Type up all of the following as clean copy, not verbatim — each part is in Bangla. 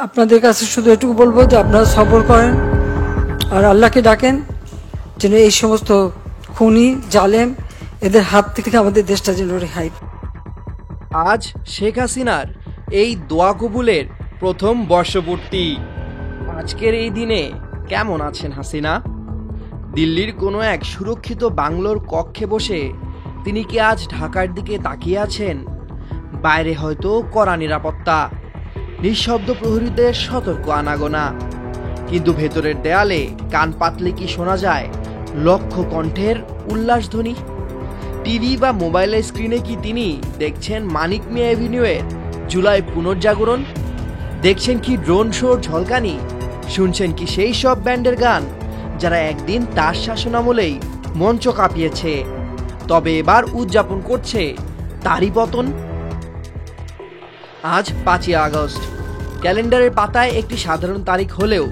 আপনাদের কাছে শুধু এটুকু বলবো যে আপনারা সবর করেন আর আল্লাহকে ডাকেন যেন এই সমস্ত খুনি জালেম এদের হাত থেকে আমাদের দেশটা যেন রেহাই। আজ শেখ হাসিনার এই দোয়া কবুলের প্রথম বর্ষপূর্তি। আজকের এই দিনে কেমন আছেন হাসিনা? দিল্লির কোনো এক সুরক্ষিত বাংলোর কক্ষে বসে তিনি কি আজ ঢাকার দিকে তাকিয়ে আছেন? বাইরে হয়তো কড়া নিরাপত্তা, নিঃশব্দ প্রহরীদের সতর্ক আনাগোনা, কিন্তু ভেতরের দেয়ালে কান পাতলে কি শোনা যায় লক্ষ কণ্ঠের উল্লাসধ্বনি? টিভি বা মোবাইলের স্ক্রিনে কি তিনি দেখছেন মানিক মিয়া অ্যাভিনিউয়ের জুলাই পুনর্জাগরণ? দেখছেন কি ড্রোন শোর ঝলকানি? শুনছেন কি সেই সব ব্যান্ডের গান যারা একদিন তার শাসনামলেই মঞ্চ কাঁপিয়েছে, তবে এবার উদযাপন করছে তারই পতন? আজ 5ই আগস্ট। ক্যালেন্ডারের পাতায় একটি সাধারণ তারিখ হলেও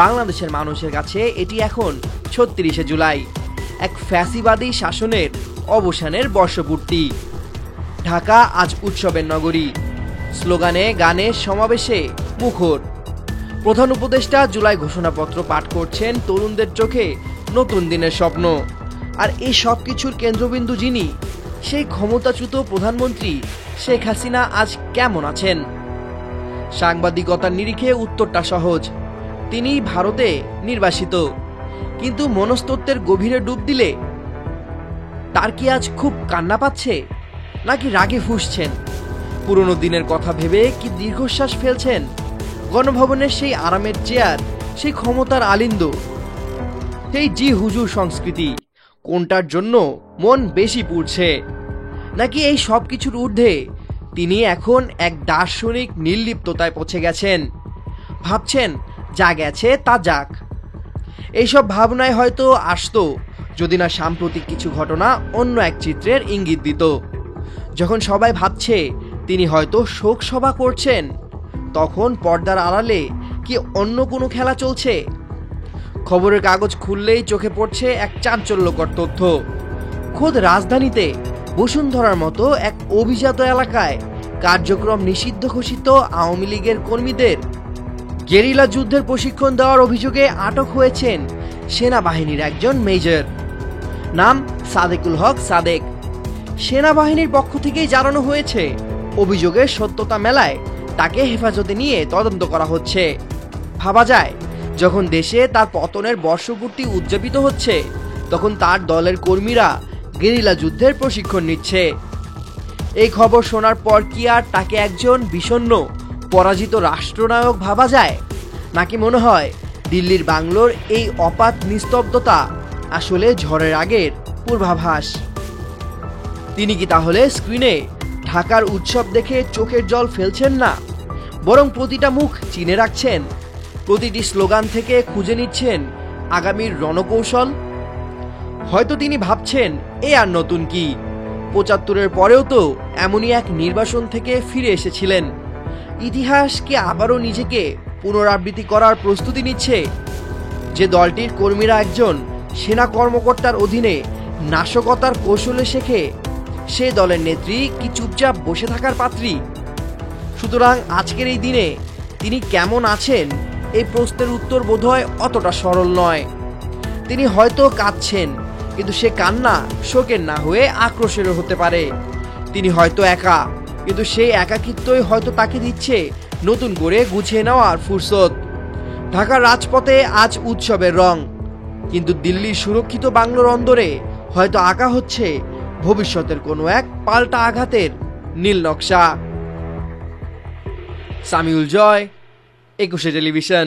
বাংলাদেশের মানুষের কাছে এটি এখন 36শে জুলাই, এক ফ্যাসিবাদী শাসনের অবসানের বর্ষপূর্তি। ঢাকা আজ উৎসবের নগরী। স্লোগানে, গানে, সমাবেশে মুখর। প্রধান উপদেষ্টা জুলাই ঘোষণাপত্র পাঠ করছেন তরুণদের চোখে নতুন দিনের স্বপ্ন। আর এই সব কিছুর কেন্দ্রবিন্দু যিনি, সেই ক্ষমতাচ্যুত প্রধানমন্ত্রী শেখ হাসিনা আজ কেমন আছেন? সাংবাদিকতার নিরিখে উত্তরটা সহজ, তিনি ভারতে নির্বাসিত। কিন্তু মনস্তত্ত্বের গভীরে ডুব দিলে তার কি আজ খুব কান্না পাচ্ছে, নাকি রাগে ফুঁসছেন? পুরনো দিনের কথা ভেবে কি দীর্ঘশ্বাস ফেলছেন? গণভবনের সেই আরামের চেয়ার, সেই ক্ষমতার আলিন্দ, সেই জি হুজুর সংস্কৃতি, কোনটার জন্য মন বেশি পুড়ছে? নাকি এই সব কিছুর ঊর্ধ্বে তিনি এখন এক দার্শনিক নির্লিপ্ততায় পৌঁছে গেছেন? ভাবছেন যা গেছে তা যাক। এইসব ভাবনায় হয়তো আসতো যদি না সাম্প্রতিক কিছু ঘটনা অন্য এক চিত্রের ইঙ্গিত দিত। যখন সবাই ভাবছে তিনি হয়তো শোক সভা করছেন, তখন পর্দার আড়ালে কি অন্য কোনো খেলা চলছে? খবরের কাগজ খুললেই চোখে পড়ছে এক চাঞ্চল্যকর তথ্য। খোদ রাজধানীতে বসুন্ধরার মতো এক অভিজাত এলাকায় কার্যক্রম নিষিদ্ধ ঘোষিত আওয়ামী লীগের কর্মীদের গেরিলা যুদ্ধের প্রশিক্ষণ দেওয়ার অভিযোগে আটক হয়েছেন সেনাবাহিনীর একজন মেজর, নাম সাদেকুল হক সাদেক। সেনাবাহিনীর পক্ষ থেকেই জানানো হয়েছে অভিযোগের সত্যতা মেলায় তাকে হেফাজতে নিয়ে তদন্ত করা হচ্ছে। ভাবা যায়, যখন দেশে তার পতনের বর্ষপূর্তি উদযাপিত হচ্ছে, তখন তার দলের কর্মীরা গেরিলা যুদ্ধের প্রশিক্ষণ নিচ্ছে। এই খবর শোনার পর কি আর তাকে একজন বিষণ্ণ পরাজিত রাষ্ট্রনায়ক ভাবা যায়? নাকি মনে হয় দিল্লির বাংলোর এই অপাত নিস্তব্ধতা আসলে ঝড়ের আগের পূর্বাভাস? তিনি কি তাহলে স্ক্রিনে ঢাকার উৎসব দেখে চোখের জল ফেলছেন না, বরং প্রতিটা মুখ চিনে রাখছেন, প্রতিটি স্লোগান থেকে খুঁজে নিচ্ছেন আগামীর রণকৌশল? হয়তো তিনি ভাবছেন, এ আর নতুন কি, ৭৫-এর পরেও তো এমনই এক নির্বাসন থেকে ফিরে এসেছিলেন। ইতিহাস কি আবারও নিজেকে পুনরাবৃত্তি করার প্রস্তুতি নিচ্ছে? যে দলটির কর্মীরা একজন সেনা কর্মকর্তার অধীনে নাশকতার কৌশলে শেখে, সে দলের নেত্রী কি চুপচাপ বসে থাকার পাত্রী? সুতরাং আজকের এই দিনে তিনি কেমন আছেন, এই প্রশ্নের উত্তর বোধহয় অতটা সরল নয়। তিনি হয়তো কাঁদছেন, কিন্তু সে কান্না শোকের না হয়ে আক্রোশেরও হতে পারে। তিনি হয়তো একা, কিন্তু সেই একাকিত্বই হয়তো তাকে দিচ্ছে নতুন করে গুছিয়ে নেওয়ার ফুরসত। ঢাকার রাজপথে আজ উৎসবের রং, কিন্তু দিল্লির সুরক্ষিত বাংলোর অন্দরে হয়তো আঁকা হচ্ছে ভবিষ্যতের কোনো এক পাল্টা আঘাতের নীল নকশা। সামিউল জয়, ২১শে টেলিভিশন।